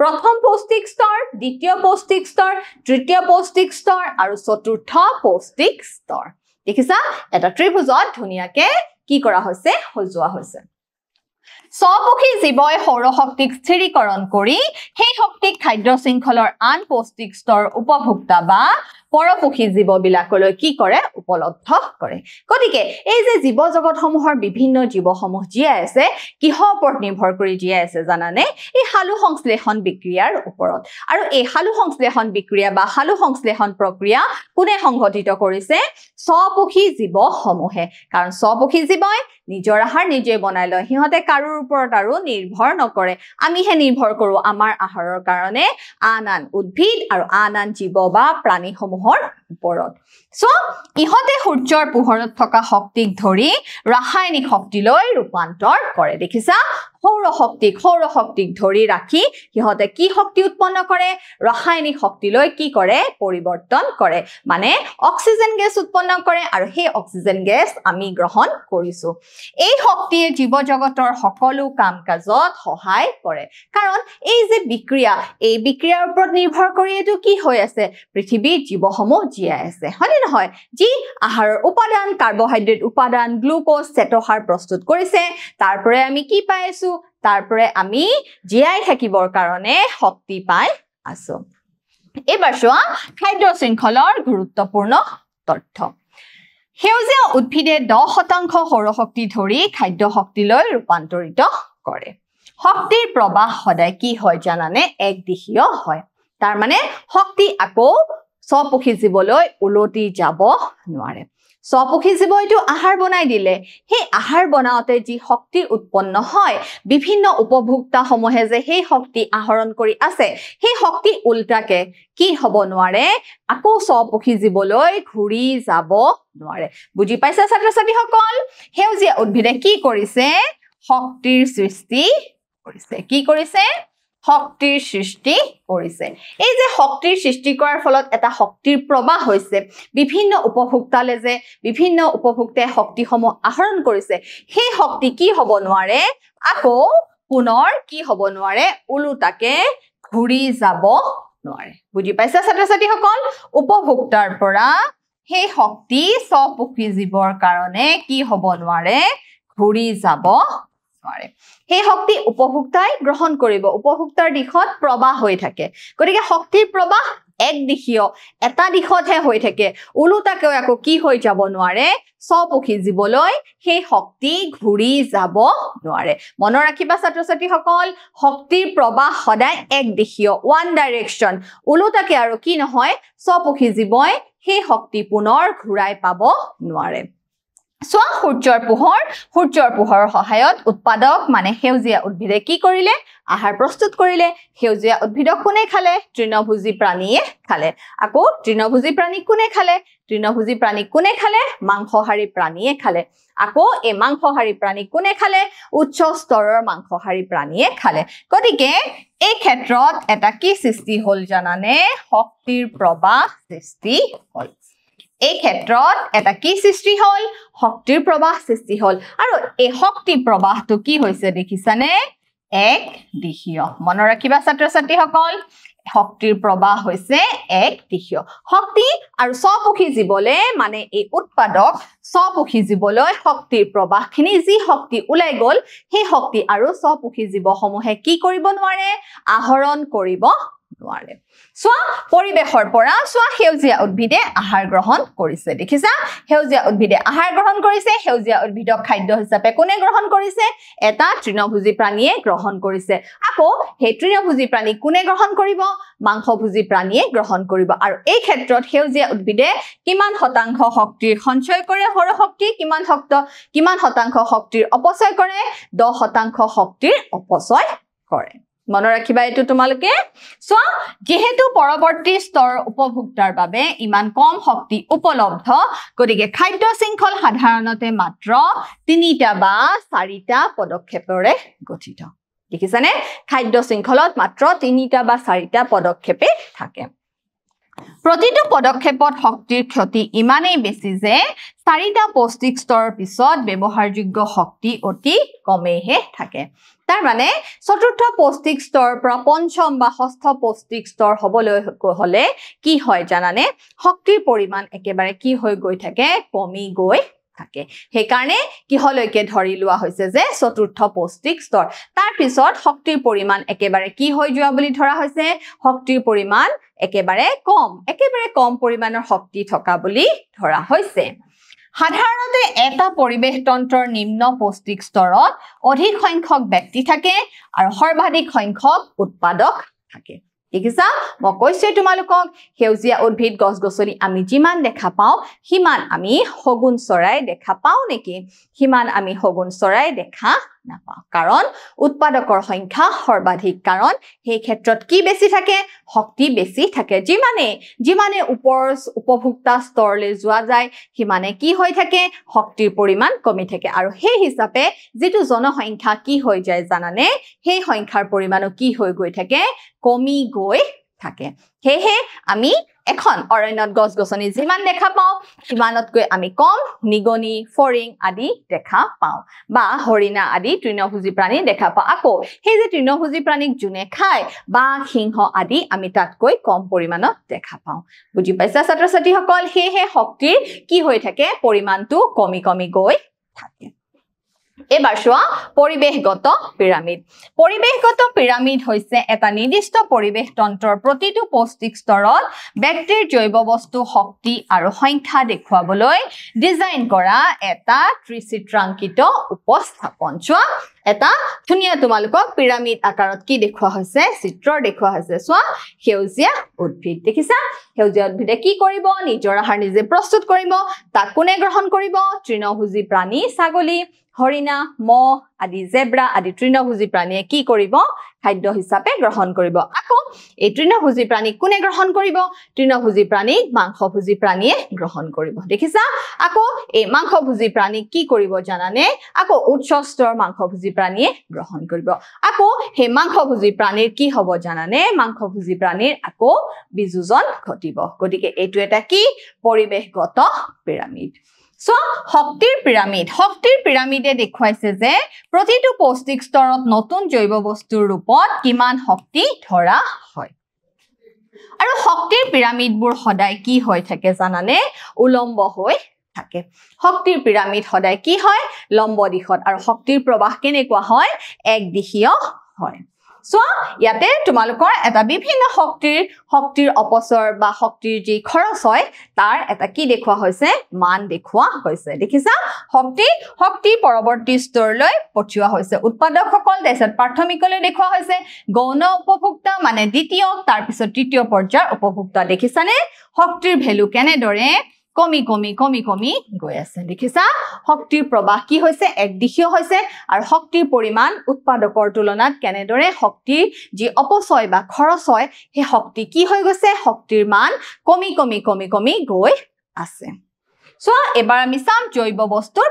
S1: প্ৰথম পৌষ্টিক স্তৰ দ্বিতীয় পৌষ্টিক স্তৰ তৃতীয় পৌষ্টিক স্তৰ আৰু চতুৰ্থ পৌষ্টিক স্তৰ দেখিছা এটা ত্ৰিভুজত ধুনিয়াকে কি কৰা হৈছে সজোৱা হৈছে স্বপক্ষী জীৱই সৌৰ শক্তিক স্থিৰীকৰণ কৰি সেই শক্তিক খাদ্য শৃংখলৰ আন পৌষ্টিক স্তৰ উপভোক্তা বা পৰপক্ষী জীৱবিলাকলৈ কি কৰে উপলব্ধ কৰে গতিকে এই যে জীৱ জগতসমূহৰ বিভিন্ন জীৱসমূহ জীয়াই আছে কিহৰ ওপৰত নিৰ্ভৰ কৰি জীয়াই আছে জানানে এই সালু সংশ্লেষণ বিক্ৰিয়াৰ ওপৰত আৰু এই সালু সংশ্লেষণ বিক্ৰিয়া বা সালু সংশ্লেষণ প্ৰক্ৰিয়া কোনে সংঘটিত কৰিছে স্বপক্ষী জীৱসমূহে কাৰণ স্বপক্ষী জীৱই নিজৰ আহাৰ নিজে বনাই লয় সিহঁতে কাৰোৰ ওপৰত আৰু নিৰ্ভৰ নকৰে আমিহে নিৰ্ভৰ কৰো আমাৰ আহাৰৰ কাৰণে আন উদ্ভিদ আৰু আন জীৱ বা প্ৰাণীসমূহৰ ওপৰত সো ইহঁতে সূৰ্যৰ পোহৰত থকা শক্তিক ধৰি ৰাসায়নিক শক্তিলৈ ৰূপান্তৰ কৰে দেখিছা সৌৰ শক্তিক ধৰি ৰাখি সিহঁতে কি শক্তি উৎপন্ন কৰে ৰাসায়নিক শক্তিলৈ কি কৰে পৰিৱৰ্তন কৰে মানে অক্সিজেন গেছ উৎপন্ন কৰে আৰু সেই অক্সিজেন গেছ আমি গ্ৰহণ কৰিছো এই শক্তিয়ে জীৱ জগতৰ সকলো কাম কাজত সহায় কৰে কাৰণ এই যে বিক্ৰিয়া এই বিক্ৰিয়াৰ ওপৰত নিৰ্ভৰ কৰি এটো কি হৈ আছে পৃথিৱীৰ জীৱসমূহ জীয়াই আছে হয়নে নহয় যি আহাৰৰ উপাদান কাৰ্বহাইড্ৰেট উপাদান গ্লুকোজ চেতহাৰ প্ৰস্তুত কৰিছে তাৰ পৰা আমি কি পাইছো তাৰপৰে আমি জীয়াই থাকিবৰ কাৰণে শক্তি পাই আছো এবাৰ চোৱা খাদ্য শৃংখলৰ গুৰুত্বপূৰ্ণ তথ্য সেউজীয়া উদ্ভিদে 10% সৌৰশক্তি ধৰি খাদ্য শক্তিলৈ ৰূপান্তৰিত কৰে শক্তিৰ প্ৰবাহ সদায় কি হয় জানানে একদিশীয় হয় তাৰ মানে শক্তি আকৌ স্বপোষী জীৱলৈ উলটি যাব নোৱাৰে স্বপোষী জীৱইটো আহাৰ বনাই দিলে সেই আহাৰ বনাওতে যি শক্তি উৎপন্ন হয় বিভিন্ন উপভোক্তা সমূহে যে সেই শক্তি আহৰণ কৰি আছে সেই শক্তি উল্টাকে কি হ'ব নোৱাৰে আকৌ স্বপোষী জীৱলৈ ঘূৰি যাব নোৱাৰে বুজি পাইছা ছাত্ৰ-ছাত্ৰীসকল সেউজীয়া উদ্ভিদে কি কৰিছে শক্তিৰ সৃষ্টি কৰিছে কি কৰিছে শক্তিৰ সৃষ্টি কৰিছে এই যে শক্তিৰ সৃষ্টি কৰাৰ ফলত এটা শক্তিৰ প্ৰবাহ হৈছে বিভিন্ন উপভোক্তালে যে বিভিন্ন উপভোক্তাই শক্তিসমূহ আহৰণ কৰিছে সেই শক্তি কি হ'ব নোৱাৰে আকৌ পুনৰ কি হ'ব নোৱাৰে উলুটাকে ঘূৰি যাব নোৱাৰে বুজি পাইছা ছাত্ৰ-ছাত্ৰীসকল উপভোক্তাৰ পৰা সেই শক্তি স্বপোষী জীৱৰ কাৰণে কি হ'ব নোৱাৰে ঘূৰি যাব নোৱাৰে সেই শক্তি উপভোক্তাই গ্ৰহণ কৰিব উপভোক্তাৰ দিশত প্ৰবাহ হৈ থাকে গতিকে শক্তিৰ প্ৰবাহ একদিশীয় এটা দিশতহে হৈ থাকে উলুটাকে আকৌ কি হৈ যাব নোৱাৰে স্বপোষী জীৱলৈ সেই শক্তি ঘূৰি যাব নোৱাৰে মনত ৰাখিবা ছাত্ৰ-ছাত্ৰীসকল শক্তিৰ প্ৰবাহ সদায় একদিশীয় ওৱান ডাইৰেকচন উলুটাকে আৰু কি নহয় স্বপোষী জীৱই সেই শক্তি পুনৰ ঘূৰাই পাব নোৱাৰে সোৱা সূৰ্যৰ পোহৰৰ সহায়ত উৎপাদক মানে সেউজীয়া উদ্ভিদে কি কৰিলে আহাৰ প্ৰস্তুত কৰিলে সেউজীয়া উদ্ভিদক কোনে খালে তৃণভোজী প্ৰাণীয়ে খালে আকৌ তৃণভোজী প্ৰাণী কোনে খালে তৃণভোজী প্ৰাণী কোনে খালে মাংসহাৰী প্ৰাণীয়ে খালে আকৌ এই মাংসহাৰী প্ৰাণী কোনে খালে উচ্চ স্তৰৰ মাংসহাৰী প্ৰাণীয়ে খালে গতিকে এই ক্ষেত্ৰত এটা কি সৃষ্টি হল জানানে শক্তিৰ প্ৰবাহ সৃষ্টি হল এই ক্ষেত্ৰত এটা কি সৃষ্টি হল শক্তিৰ প্ৰবাহ সৃষ্টি হল আৰু এই শক্তি প্ৰবাহটো কি হৈছে দেখিছানে এক দিশীয় মনত ৰাখিবা ছাত্ৰ-ছাত্ৰীসকল শক্তিৰ প্ৰবাহ হৈছে এক দিশীয় শক্তি আৰু স্বপোষী জীৱলে মানে এই উৎপাদক স্বপোষী জীৱলৈ শক্তিৰ প্ৰবাহখিনি যি শক্তি ওলাই গল সেই শক্তি আৰু স্বপোষী জীৱসমূহে কি কৰিব নোৱাৰে আহৰণ কৰিব নোৱাৰে সোৱা পৰিবেশৰ পৰা সোৱা সেউজীয়া উদ্ভিদে আহাৰ গ্ৰহণ কৰিছে দেখিছা সেউজীয়া উদ্ভিদে আহাৰ গ্ৰহণ কৰিছে সেউজীয়া উদ্ভিদক খাদ্য হিচাপে কোনে গ্ৰহণ কৰিছে এটা তৃণভোজী প্ৰাণীয়ে গ্ৰহণ কৰিছে আকৌ সেই তৃণভোজী প্ৰাণী কোনে গ্ৰহণ কৰিব মাংসভোজী প্ৰাণীয়ে গ্ৰহণ কৰিব আৰু এই ক্ষেত্ৰত সেউজীয়া উদ্ভিদে কিমান শতাংশ শক্তিৰ সঞ্চয় কৰে সৌৰশক্তি কিমান শতাংশ শক্তিৰ অপচয় কৰে 10% শক্তিৰ অপচয় কৰে মনত ৰাখিবা এটো তোমালোকে সোৱা যেহেতু পৰৱৰ্তী স্তৰ উপভোক্তাৰ বাবে ইমান কম শক্তি উপলব্ধ গতিকে খাদ্য শৃংখল সাধাৰণতে মাত্ৰ 3টা বা 4টা পদক্ষেপৰে গঠিত দেখিছানে খাদ্য শৃংখলত মাত্ৰ 3টা বা 4টা পদক্ষেপে থাকে প্ৰতিটো পদক্ষেপত শক্তিৰ ক্ষতি ইমানেই বেছি যে 4টা পৌষ্টিক স্তৰৰ পিছত ব্যৱহাৰযোগ্য শক্তি অতি কমেহে থাকে তাৰ মানে চতুৰ্থ পৌষ্টিক স্তৰৰ পৰা পঞ্চম বা ষষ্ঠ পৌষ্টিক স্তৰ হ'বলৈ হলে কি হয় জানানে শক্তিৰ পৰিমাণ একেবাৰে কি হৈ গৈ থাকে কমি গৈ থাকে সেই কাৰণে কিহলৈকে ধৰি লোৱা হৈছে যে চতুৰ্থ পৌষ্টিক স্তৰ তাৰ পিছত শক্তিৰ পৰিমাণ একেবাৰে কি হৈ যোৱা বুলি ধৰা হৈছে শক্তিৰ পৰিমাণ একেবাৰে কম পৰিমাণৰ শক্তি থকা বুলি ধৰা হৈছে সাধাৰণতে এটা পৰিবেশ তন্ত্ৰৰ নিম্ন পৌষ্টিক স্তৰত অধিক সংখ্যক ব্যক্তি থাকে আৰু সৰ্বাধিক সংখ্যক উৎপাদক থাকে দেখিছা মই কৈছো তোমালোকক সেউজীয়া উদ্ভিদ গছ-গছনি আমি যিমান দেখা পাওঁ হিমান আমি হগুন চৰাই দেখা পাওঁ নেকি হিমান আমি হগুন চৰাই দেখা নাপাওঁ কাৰণ উৎপাদকৰ সংখ্যা সৰ্বাধিক কাৰণ সেই ক্ষেত্ৰত কি বেছি থাকে শক্তি বেছি থাকে যিমানে ওপৰ উপভোক্তা স্তৰলৈ যোৱা যায় হিমানে কি হৈ থাকে শক্তিৰ পৰিমাণ কমি থাকে আৰু সেই হিচাপে যেটো জনসংখ্যা কি হৈ যায় জানানে সেই সংখ্যাৰ পৰিমাণও কি হৈ গৈ থাকে কমি গৈ থাকে হেহে আমি এখন অৰণ্যত গছ-গছনি যিমান দেখা পাওঁ সিমানতকৈ আমি কম নিগনি ফৰিং আদি দেখা পাওঁ বা হৰিণা আদি তৃণভোজী প্ৰাণী দেখা পাওঁ আকৌ সেই যে তৃণভোজী প্ৰাণীক জুনে খায় বা সিংহ আদি আমি তাতকৈ কম পৰিমাণত দেখা পাওঁ বুজি পাইছা ছাত্ৰ-ছাত্ৰীসকল হেহে শক্তিৰ কি হৈ থাকে পৰিমাণটো কমি গৈ থাকে এবাৰ চোৱা পৰিবেশগত পিৰামিড পৰিবেশগত পিৰামিড হৈছে এটা নিৰ্দিষ্ট পৰিবেশ তন্ত্ৰৰ প্ৰতিটো পৌষ্টিক স্তৰত ব্যক্তিৰ জৈৱ বস্তু শক্তি আৰু সংখ্যা দেখুৱাবলৈ ডিজাইন কৰা এটা ত্ৰিচিত্ৰাঙ্কিত উপস্থাপন চোৱা এটা ধুনীয়া তোমালোকক পিৰামিড আকাৰত কি দেখুৱা হৈছে চিত্ৰ দেখুৱা হৈছে চোৱা সেউজীয়া উদ্ভিদ দেখিছা সেউজীয়া উদ্ভিদে কি কৰিব নিজৰ আহাৰ নিজে প্ৰস্তুত কৰিব তাক কোনে গ্ৰহণ কৰিব তৃণভোজী প্ৰাণী ছাগলী হৰিণা মহ আদি জেব্ৰা আদি তৃণভোজী প্ৰাণীয়ে কি কৰিব খাদ্য হিচাপে গ্ৰহণ কৰিব আকৌ এই তৃণভোজী প্ৰাণী কোনে গ্ৰহণ কৰিব তৃণভোজী প্ৰাণী মাংসভোজী প্ৰাণীয়ে গ্ৰহণ কৰিব দেখিছা আকৌ এই মাংসভোজী প্ৰাণী কি কৰিব জানানে আকৌ উচ্চস্তৰ মাংসভোজী প্ৰাণীয়ে গ্ৰহণ কৰিব আকৌ হে মাংসভোজী প্ৰাণীৰ কি হ'ব জানানে মাংসভোজী প্ৰাণীৰ আকৌ বিযোজন ঘটিব গতিকে এইটো এটা কি পৰিবেশগত পিৰামিড So, শক্তিৰ পিৰামিডে দেখুৱাইছে যে প্ৰতিটো পৌষ্টিক স্তৰত নতুন জৈৱ বস্তুৰ ৰূপত কিমান শক্তি ধৰা হয় আৰু শক্তিৰ পিৰামিডবোৰ সদায় কি হৈ থাকে জানানে উলম্ব হৈ থাকে শক্তিৰ পিৰামিড সদায় কি হয় লম্ব দিশত আৰু শক্তিৰ প্ৰবাহ কেনেকুৱা হয় একদিশীয় হয় So, ইয়াতে তোমালোকৰ এটা বিভিন্ন শক্তিৰ অপচয় বা শক্তিৰ যি খৰচ হয় তাৰ এটা কি দেখুৱা হৈছে মান দেখুৱা হৈছে দেখিছা শক্তি পৰৱৰ্তী স্তৰলৈ পঠিওৱা হৈছে উৎপাদকসকল দেশত প্ৰাথমিকলৈ দেখুৱা হৈছে গৌণ উপভোক্তা মানে দ্বিতীয় তাৰ পিছত তৃতীয় পৰ্যায়ৰ উপভোক্তা দেখিছানে শক্তিৰ ভ্যালু কেনেদৰে কমি গৈ আছে দেখিছা শক্তিৰ প্ৰবাহ কি হৈছে একদিশীয় হৈছে আৰু শক্তিৰ পৰিমাণ উৎপাদকৰ তুলনাত কেনেদৰে শক্তিৰ যি অপচয় বা খৰচ হয় সেই শক্তি কি হৈ গৈছে শক্তিৰ মান কমি গৈ আছে সো এবাৰ আমি চাম জৈৱ বস্তুৰ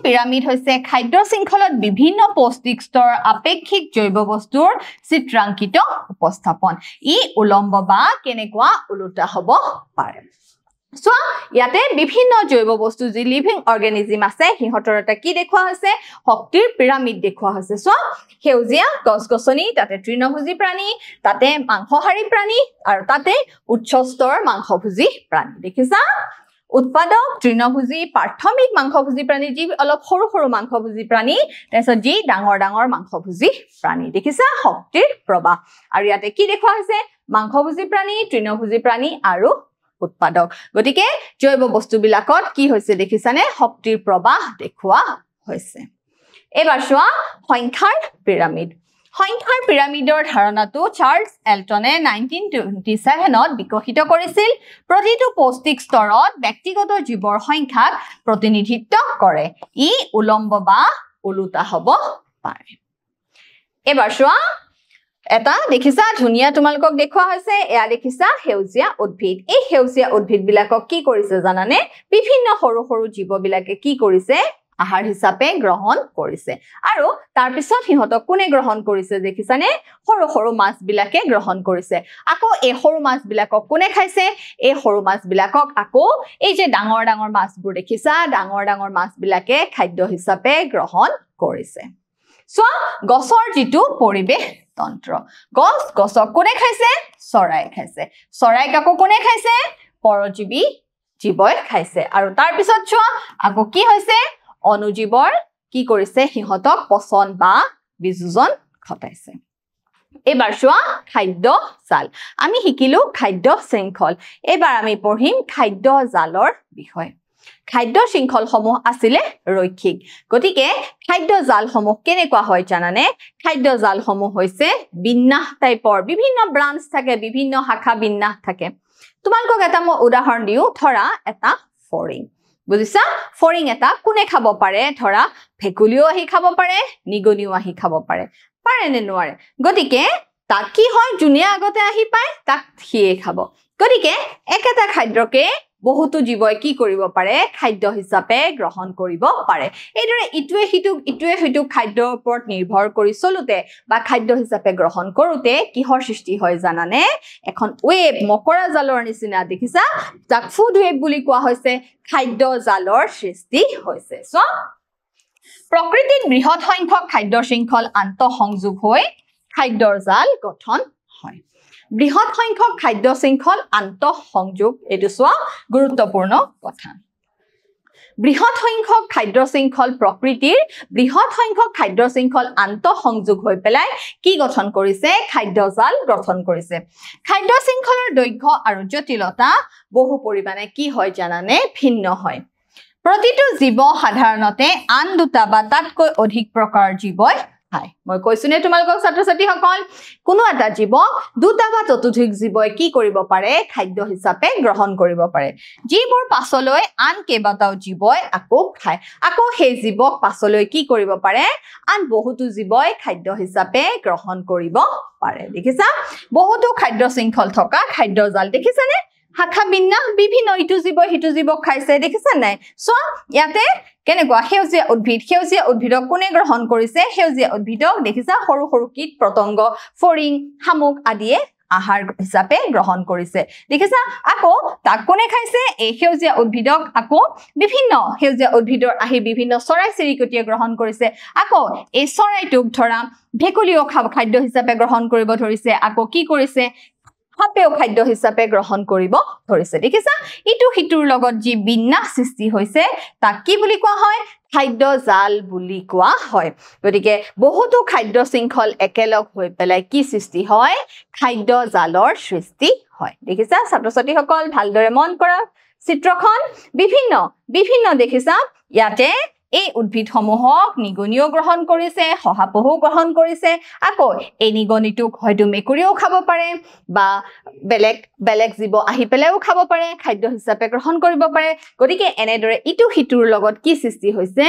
S1: পিৰামিড হৈছে খাদ্য শৃংখলত বিভিন্ন পৌষ্টিক স্তৰ আপেক্ষিক জৈৱ বস্তুৰ চিত্ৰাঙ্কিত উপস্থাপন ই উলম্ব বা কেনেকুৱা উলুটা হ'ব পাৰে So, ইয়াতে বিভিন্ন জৈৱ বস্তু যি লিভিং অৰ্গানিজম আছে হিহঁতৰ এটা কি দেখুৱা হৈছে শক্তিৰ পিৰামিড দেখুৱা হৈছে সো সেউজীয়া গছগছনি তাতে তৃণভোজী প্ৰাণী তাতে মাংসহাৰী প্ৰাণী আৰু তাতে উচ্চস্তৰ মাংসভোজী প্ৰাণী দেখিছা উৎপাদক তৃণভোজী প্ৰাথমিক মাংসভোজী প্ৰাণী যি অলপ সৰু মাংসভোজী প্ৰাণী তাৰপিছত যি ডাঙৰ মাংসভোজী প্ৰাণী দেখিছা শক্তিৰ প্ৰবাহ আৰু ইয়াতে কি দেখুৱা হৈছে মাংসভোজী প্ৰাণী তৃণভোজী প্ৰাণী আৰু উৎপাদক গতিকে জৈৱ বস্তুবিলাকত কি হৈছে দেখিছানে শক্তিৰ প্ৰবাহ দেখুৱা হৈছে এবাৰ চোৱা সংখ্যাৰ পিৰামিডৰ ধাৰণাটো চাৰ্লছ এলটনে 1927ত বিকশিত কৰিছিল প্ৰতিটো পৌষ্টিক স্তৰত ব্যক্তিগত জীৱৰ সংখ্যাক প্ৰতিনিধিত্ব কৰে ই উলম্ব বা উলুটা হ'ব পাৰে এবাৰ চোৱা এটা দেখিছা ধুনিয়া তোমালোকক দেখুৱা হৈছে এয়া দেখিছা সেউজীয়া উদ্ভিদ এই সেউজীয়া উদ্ভিদ বিলাকক কি কৰিছে জানানে বিভিন্ন সৰু জীৱ বিলাকে কি কৰিছে আহাৰ হিচাপে গ্ৰহণ কৰিছে আৰু তাৰ পিছত হিহঁতক কোনে গ্ৰহণ কৰিছে দেখিছানে সৰু মাছ বিলাকে গ্ৰহণ কৰিছে আকৌ এই সৰু মাছ বিলাকক কোনে খাইছে এই সৰু মাছ বিলাকক আকৌ এই যে ডাঙৰ মাছবোৰ দেখিছা ডাঙৰ মাছ বিলাকে খাদ্য হিচাপে গ্ৰহণ কৰিছে সো গছৰ যিটো পৰিবেশ তন্ত্ৰ গছক কোনে খাইছে চৰাই খাইছে চৰাই কাকো কোনে খাইছে পৰজীৱী জীৱই খাইছে আৰু তাৰ পিছত চোৱা আকৌ কি হৈছে অনুজীৱৰ কি কৰিছে হিহঁতক পচন বা বিযোজন ঘটাইছে এবাৰ চোৱা খাদ্য জাল আমি শিকিলো খাদ্য শৃংখল এবাৰ আমি পঢ়িম খাদ্য জালৰ বিষয় খাদ্য শৃংখলসমূহ আছিলে ৰৈখিক গতিকে খাদ্য জালসমূহ কেনেকুৱা হয় জানানে খাদ্য জালসমূহ হৈছে বিন্যাস টাইপৰ বিভিন্ন ব্ৰাঞ্চ থাকে বিভিন্ন শাখা বিন্যাস থাকে তোমালোকক এটা মই উদাহৰণ দিও ধৰা এটা ফৰিং বুজিছা ফৰিং এটা কোনে খাব পাৰে ধৰা ভেকুলিও আহি খাব পাৰে নিগনিও আহি খাব পাৰে নে নোৱাৰে গতিকে তাক কি হয় যোনে আগতে আহি পায় তাক সিয়ে খাব গতিকে একেটা খাদ্যকে বহুতো জীৱই কি কৰিব পাৰে খাদ্য হিচাপে গ্ৰহণ কৰিব পাৰে এইদৰে ইটোৱে হিটো খাদ্যৰ ওপৰত নিৰ্ভৰ কৰি চলুতে বা খাদ্য হিচাপে গ্ৰহণ কৰোতে কিহৰ সৃষ্টি হয় জানানে এখন ওয়েব মকৰা জালৰ নিচিনা দেখিছা যাক ফুড ওয়েব বুলি কোৱা হৈছে খাদ্য জালৰ সৃষ্টি হৈছে সো প্ৰকৃতিত বৃহৎ সংখ্যক খাদ্য শৃংখল আন্তঃসংযোগ হৈ খাদ্যৰ জাল গঠন হয় বৃহৎ সংখ্যক খাদ্য শৃংখল আন্তঃসংযোগ এটো সোৱা গুৰুত্বপূৰ্ণ কথা বৃহৎ সংখ্যক খাদ্য শৃংখল প্ৰকৃতিৰ বৃহৎ সংখ্যক খাদ্য শৃংখল আন্তঃসংযোগ হৈ পেলাই কি গঠন কৰিছে খাদ্যজাল গঠন কৰিছে খাদ্য শৃংখলৰ দৈৰ্ঘ্য আৰু জটিলতা বহু পৰিমাণে কি হয় জানানে ভিন্ন হয় প্ৰতিটো জীৱ সাধাৰণতে আন দুটা বা তাতকৈ অধিক প্ৰকাৰৰ জীৱই খায় মই কৈছোনে তোমালোকক ছাত্ৰ-ছাত্ৰী সকল কোনো এটা জীৱক দুটা বা ততোধিক জীৱই কি কৰিব পাৰে খাদ্য হিচাপে গ্ৰহণ কৰিব পাৰে যিবোৰ পাছলৈ আন কেইবাটাও জীৱই আকৌ খায় আকৌ সেই জীৱক পাছলৈ কি কৰিব পাৰে আন বহুতো জীৱই খাদ্য হিচাপে গ্ৰহণ কৰিব পাৰে দেখিছা বহুতো খাদ্য শৃংখল থকা খাদ্যজাল দেখিছানে শাখা বিন্যাস বিভিন্ন ইটো জীৱই হিটো জীৱক খাইছে দেখিছা নাই সো ইয়াতে কেনেকুৱা সেউজীয়া উদ্ভিদক কোনে গ্ৰহণ কৰিছে সেউজীয়া উদ্ভিদক দেখিছা সৰু সৰু কীট পতংগ ফৰিং শামুক আদিয়ে আহাৰ হিচাপে গ্ৰহণ কৰিছে দেখিছা আকৌ তাক কোনে খাইছে এই সেউজীয়া উদ্ভিদক আকৌ বিভিন্ন সেউজীয়া উদ্ভিদৰ আহি বিভিন্ন চৰাই চিৰিকটিয়ে গ্ৰহণ কৰিছে আকৌ এই চৰাইটোক ধৰা ভেকুলীও খাদ্য হিচাপে গ্ৰহণ কৰিব ধৰিছে আকৌ কি কৰিছে হাপেও খাদ্য হিচাপে গ্ৰহণ কৰিব ধৰিছে দেখিছা ইটো হিতুৰ লগত যি বিন্যাস সৃষ্টি হৈছে তাক কি বুলি কোৱা হয় খাদ্যজাল বুলি কোৱা হয় গতিকে বহুতো খাদ্য শৃংখল একেলগ হৈ পেলাই কি সৃষ্টি হয় খাদ্যজালৰ সৃষ্টি হয় দেখিছা ছাত্ৰ-ছাত্ৰী সকল ভালদৰে মন কৰা চিত্ৰখন বিভিন্ন দেখিছা ইয়াতে এই উদ্ভিদসমূহক নিগনিও গ্ৰহণ কৰিছে শহাপহু গ্ৰহণ কৰিছে আকৌ এই নিগনিটোক হয়তো মেকুৰীও খাব পাৰে বা বেলেগ জীৱ আহি পেলাইও খাব পাৰে খাদ্য হিচাপে গ্ৰহণ কৰিব পাৰে গতিকে এনেদৰে ইটো হিতুৰ লগত কি সৃষ্টি হৈছে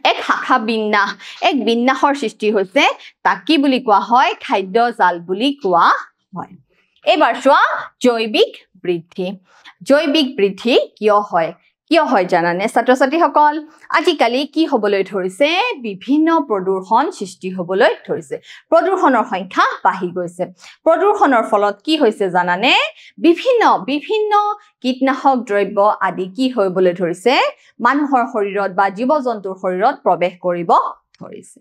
S1: এক শাখা বিন্যাস এক বিন্যাসৰ সৃষ্টি হৈছে তাক কি বুলি কোৱা হয় খাদ্যজাল বুলি কোৱা হয় এবাৰ চোৱা জৈৱিক বৃদ্ধি কিয় হয় জানানে ছাত্ৰ-ছাত্ৰী সকল আজিকালি কি হ'বলৈ ধৰিছে বিভিন্ন প্ৰদূষণ সৃষ্টি হ'বলৈ ধৰিছে প্ৰদূষণৰ সংখ্যা বাঢ়ি গৈছে প্ৰদূষণৰ ফলত কি হৈছে জানানে বিভিন্ন কীটনাশক দ্ৰব্য আদি কি হ'বলৈ ধৰিছে মানুহৰ শৰীৰত বা জীৱ-জন্তুৰ শৰীৰত প্ৰৱেশ কৰিব ধৰিছে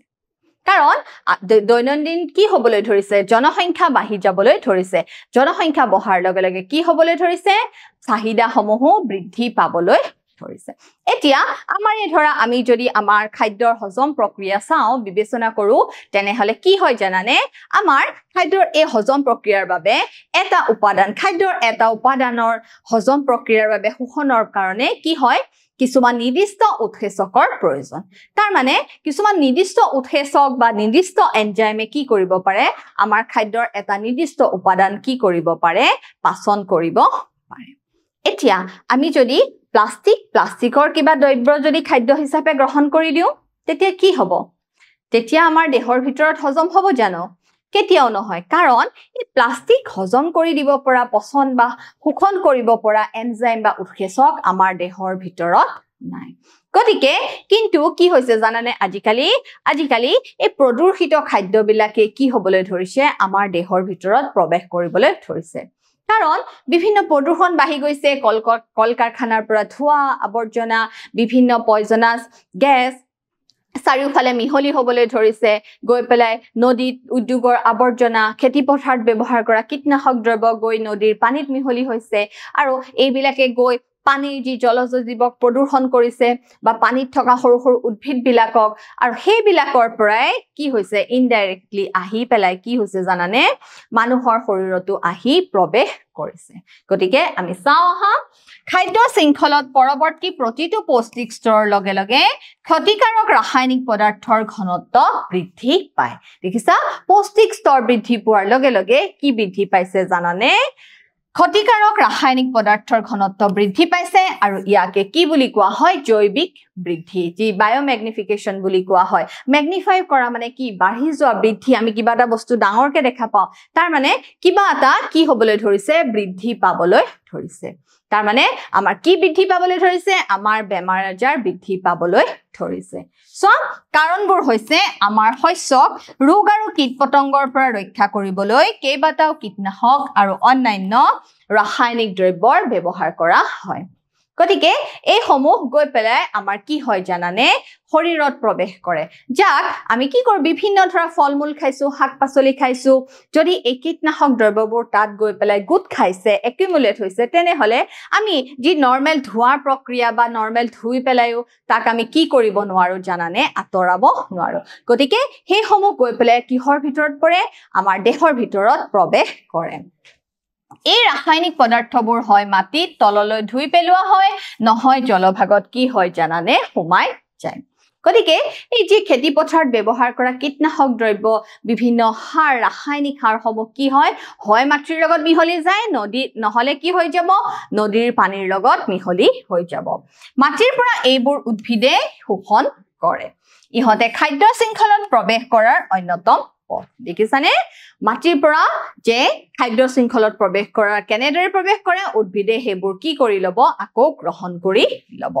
S1: কাৰণ দৈনন্দিন কি হ'বলৈ ধৰিছে জনসংখ্যা বাঢ়ি যাবলৈ ধৰিছে জনসংখ্যা বঢ়াৰ লগে লগে কি হ'বলৈ ধৰিছে চাহিদাসমূহ বৃদ্ধি পাবলৈ ধৰিছে এতিয়া আমাৰে ধৰা আমি যদি আমাৰ খাদ্যৰ হজম প্ৰক্ৰিয়া চাওঁ বিবেচনা কৰো তেনেহলে কি হয় জানানে আমাৰ খাদ্যৰ এই হজম প্ৰক্ৰিয়াৰ বাবে খাদ্যৰ এটা উপাদানৰ হজম প্ৰক্ৰিয়াৰ বাবে শোষণৰ কাৰণে কি হয় কিছুমান নিৰ্দিষ্ট উৎসেচকৰ প্ৰয়োজন তাৰ মানে কিছুমান নিৰ্দিষ্ট উৎসেচক বা নিৰ্দিষ্ট এনজাইমে কি কৰিব পাৰে আমাৰ খাদ্যৰ এটা নিৰ্দিষ্ট উপাদান কি কৰিব পাৰে পাচন কৰিব পাৰে এতিয়া আমি যদি প্লাষ্টিকৰ কিবা দ্ৰব্য যদি খাদ্য হিচাপে গ্ৰহণ কৰি দিও তেতিয়া কি হ'ব তেতিয়া আমাৰ দেহৰ ভিতৰত হজম হ'ব জানো কেতিয়াও নহয় কাৰণ এই প্লাষ্টিক হজম কৰি দিব পৰা পচন বা শোষণ কৰিব পৰা এনজাইম বা উৎসেচক আমাৰ দেহৰ ভিতৰত নাই গতিকে কিন্তু কি হৈছে জানানে আজিকালি এই প্ৰদূষিত খাদ্যবিলাকে কি হ'বলৈ ধৰিছে আমাৰ দেহৰ ভিতৰত প্ৰৱেশ কৰিবলৈ ধৰিছে কাৰণ বিভিন্ন প্ৰদূষণ বাঢ়ি গৈছে কল কাৰখানাৰ পৰা ধোঁৱা আৱৰ্জনা বিভিন্ন পয়জনাছ গেছ চাৰিওফালে মিহলি হ'বলৈ ধৰিছে গৈ পেলাই নদীত উদ্যোগৰ আৱৰ্জনা খেতি পথাৰত ব্যৱহাৰ কৰা কীটনাশক দ্ৰব্য গৈ নদীৰ পানীত মিহলি হৈছে আৰু এইবিলাকে গৈ পানীৰ যি জলজ জীৱক প্ৰদূষণ কৰিছে বা পানীত থকা সৰু সৰু উদ্ভিদবিলাকক আৰু সেইবিলাকৰ পৰাই কি হৈছে ইনডাইৰেক্টলি আহি পেলাই কি হৈছে জানানে মানুহৰ শৰীৰতো আহি প্ৰৱেশ কৰিছে গতিকে আমি চাওঁ আহা খাদ্য শৃংখলত পৰৱৰ্তী প্ৰতিটো পৌষ্টিক স্তৰৰ লগে লগে ক্ষতিকাৰক ৰাসায়নিক পদাৰ্থৰ ঘনত্ব বৃদ্ধি পায় দেখিছা পৌষ্টিক স্তৰ বৃদ্ধি পোৱাৰ লগে লগে কি বৃদ্ধি পাইছে জানানে ক্ষতিকাৰক ৰাসায়নিক পদাৰ্থৰ ঘনত্ব বৃদ্ধি পাইছে আৰু ইয়াকে কি বুলি কোৱা হয় জৈৱিক বৃদ্ধি যি বায়োমেগনিফিকেশন বুলি কোৱা হয় ম্যাগনিফাই কৰা মানে কি বাঢ়ি যোৱা বৃদ্ধি আমি কিবা এটা বস্তু ডাঙৰকে দেখা পাওঁ তাৰ মানে কিবা এটা কি হ'বলৈ ধৰিছে বৃদ্ধি পাবলৈ ধৰিছে তাৰ মানে আমাৰ কি বৃদ্ধি পাবলৈ ধৰিছে আমাৰ বেমাৰ আজাৰ বৃদ্ধি পাবলৈ ধৰিছে সো কাৰণবোৰ হৈছে আমাৰ শস্যক ৰোগ আৰু কীটপতংগৰ পৰা ৰক্ষা কৰিবলৈ কেইবাটাও কীটনাশক আৰু অন্যান্য ৰাসায়নিক দ্ৰব্যৰ ব্যৱহাৰ কৰা হয় গতিকে এই সমূহ গৈ পেলাই আমাৰ কি হয় জানানে শৰীৰত প্ৰৱেশ কৰে যাক আমি কি কৰো বিভিন্ন ধৰা ফলমূল খাইছো শাক-পাচলি খাইছো যদি এই কীটনাশক দ্ৰব্যবোৰ তাত গৈ পেলাই গুট খাইছে একিউমুলেট হৈছে তেনেহলে আমি যি নৰমেল ধোৱাৰ প্ৰক্ৰিয়া বা নৰমেল ধুই পেলাইও তাক আমি কি কৰিব নোৱাৰো জানানে আতৰাব নোৱাৰো গতিকে সেই সমূহ গৈ পেলাই কিহৰ ভিতৰত পৰে আমাৰ দেহৰ ভিতৰত প্ৰৱেশ কৰে এই ৰাসায়নিক পদাৰ্থবোৰ হয় মাটিত তললৈ ধুই পেলোৱা হয় নহয় জলভাগত কি হয় জানানে সোমাই যায় গতিকে এই যে খেতি পথাৰত ব্যৱহাৰ কৰা কীটনাশক দ্ৰব্য বিভিন্ন সাৰ ৰাসায়নিক সাৰসমূহ কি হয় হয় মাটিৰ লগত মিহলি যায় নদী নহলে কি হৈ যাব নদীৰ পানীৰ লগত মিহলি হৈ যাব মাটিৰ পৰা এইবোৰ উদ্ভিদে শোষণ কৰে ইহঁতে খাদ্য শৃংখলত প্ৰৱেশ কৰাৰ অন্যতম পথ দেখিছানে মাটিৰ পৰা যে খাদ্য শৃংখলত প্ৰৱেশ কৰাৰ কেনেদৰে প্ৰৱেশ কৰে উদ্ভিদে হেবোৰ কি কৰি লব আকৌ গ্ৰহণ কৰি লব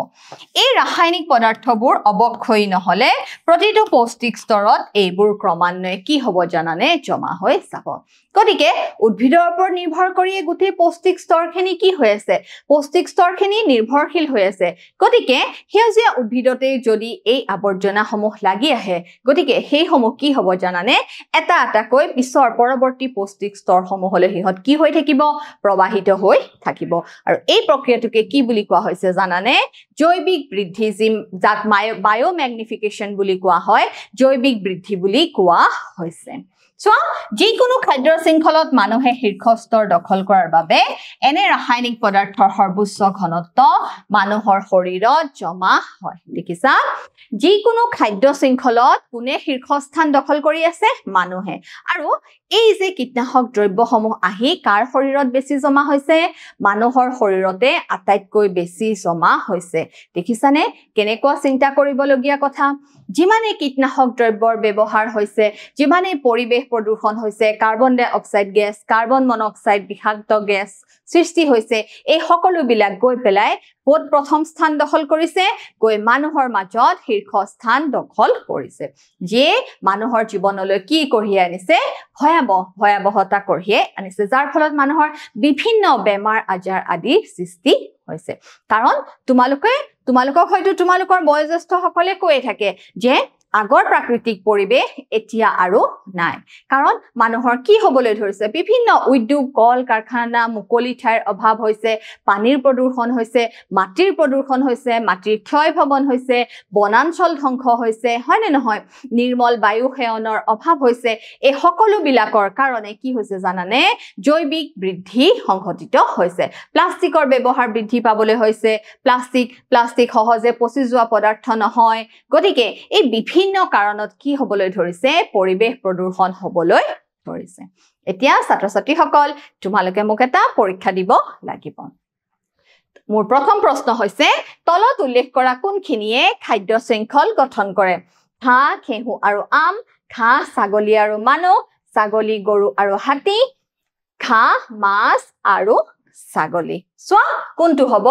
S1: এই ৰাসায়নিক পদাৰ্থবোৰ অৱক্ষয়ী নহলে প্ৰতিটো পৌষ্টিক স্তৰত এইবোৰ ক্ৰমান্বয়ে কি হ'ব জানানে জমা হৈ যাব গতিকে উদ্ভিদৰ ওপৰত নিৰ্ভৰ কৰি গোটেই পৌষ্টিক স্তৰখিনি কি হৈ আছে পৌষ্টিক স্তৰখিনি নিৰ্ভৰশীল হৈ আছে গতিকে সেউজীয়া উদ্ভিদতে যদি এই আৱৰ্জনাসমূহ লাগি আহে গতিকে সেই সমূহ কি হ'ব জানানে এটা এটাকৈ পিছৰ পৰৱৰ্তী পৌষ্টিক স্তৰসমূহলৈ হিহত কি হৈ থাকিব প্ৰবাহিত হৈ থাকিব আৰু এই প্ৰক্ৰিয়াটোকে কি বুলি কোৱা হৈছে জানানে জৈৱিক বৃদ্ধি যাক বায়োম্যাগনিফিকেশন বুলি কোৱা হয় জৈৱিক বৃদ্ধি বুলি কোৱা হৈছে যিকোনো খাদ্য শৃংখলত মানুহে শীৰ্ষস্তৰ দখল কৰাৰ বাবে এনে ৰাসায়নিক পদাৰ্থৰ সৰ্বোচ্চ ঘনত্ব মানুহৰ শৰীৰত জমা হয় দেখিছা যিকোনো খাদ্য শৃংখলত কোনে শীৰ্ষস্থান দখল কৰি আছে মানুহে আৰু এই যে কীটনাশক দ্ৰব্যসমূহ আহি কাৰ শৰীৰত বেছি জমা হৈছে মানুহৰ শৰীৰতে আটাইতকৈ বেছি জমা হৈছে দেখিছানে কেনেকুৱা চিন্তা কৰিবলগীয়া কথা যিমানে কীটনাশক দ্ৰব্যৰ ব্যৱহাৰ হৈছে যিমানে পৰিৱেশ প্ৰদূষণ হৈছে কাৰ্বন ডাই অক্সাইড গেছ কাৰ্বন মনক্সাইড বিষাক্ত গেছ সৃষ্টি হৈছে এই সকলোবিলাক গৈ পেলাই ক'ত প্ৰথম স্থান দখল কৰিছে গৈ মানুহৰ মাজত শীৰ্ষ স্থান দখল কৰিছে যিয়ে মানুহৰ জীৱনলৈ কি কঢ়িয়াই আনিছে ভয়াৱহতা কঢ়িয়াই আনিছে যাৰ ফলত মানুহৰ বিভিন্ন বেমাৰ আজাৰ আদি সৃষ্টি হৈছে কাৰণ তোমালোকক হয়তো তোমালোকৰ বয়োজ্যেষ্ঠ সকলে কৈ থাকে যে আগৰ প্ৰাকৃতিক পৰিৱেশ এতিয়া আৰু নাই কাৰণ মানুহৰ কি হ'বলৈ ধৰিছে বিভিন্ন উদ্যোগ কল কাৰখানা মুকলি ঠাইৰ অভাৱ হৈছে পানীৰ প্ৰদূষণ হৈছে মাটিৰ প্ৰদূষণ হৈছে মাটিৰ ক্ষয় ভৱন হৈছে বনাঞ্চল ধ্বংস হৈছে হয় নে নহয় নিৰ্মল বায়ু সেৱনৰ অভাৱ হৈছে এই সকলো বিলাকৰ কাৰণে কি হৈছে জানানে জৈৱিক বৃদ্ধি সংঘটিত হৈছে প্লাষ্টিকৰ ব্যৱহাৰ বৃদ্ধি পাবলৈ হৈছে প্লাষ্টিক সহজে পচি যোৱা পদাৰ্থ নহয় গতিকে এই বিভিন্ন কাৰণত কি হ'বলৈ ধৰিছে পৰিৱেশ প্ৰদূষণ হ'বলৈ ধৰিছে এতিয়া ছাত্ৰ-ছাত্ৰীসকল তোমালোকে মোক এটা পৰীক্ষা দিব লাগিব মোৰ প্ৰথম প্ৰশ্ন হৈছে তলত উল্লেখ কৰা কোনখিনিয়ে খাদ্য শৃংখল গঠন কৰে ঘাঁহ ঘেঁহু আৰু আম ঘাঁহ ছাগলী আৰু মানুহ ছাগলী গৰু আৰু হাতী ঘাঁহ মাছ আৰু ছাগলী চোৱা কোনটো হ'ব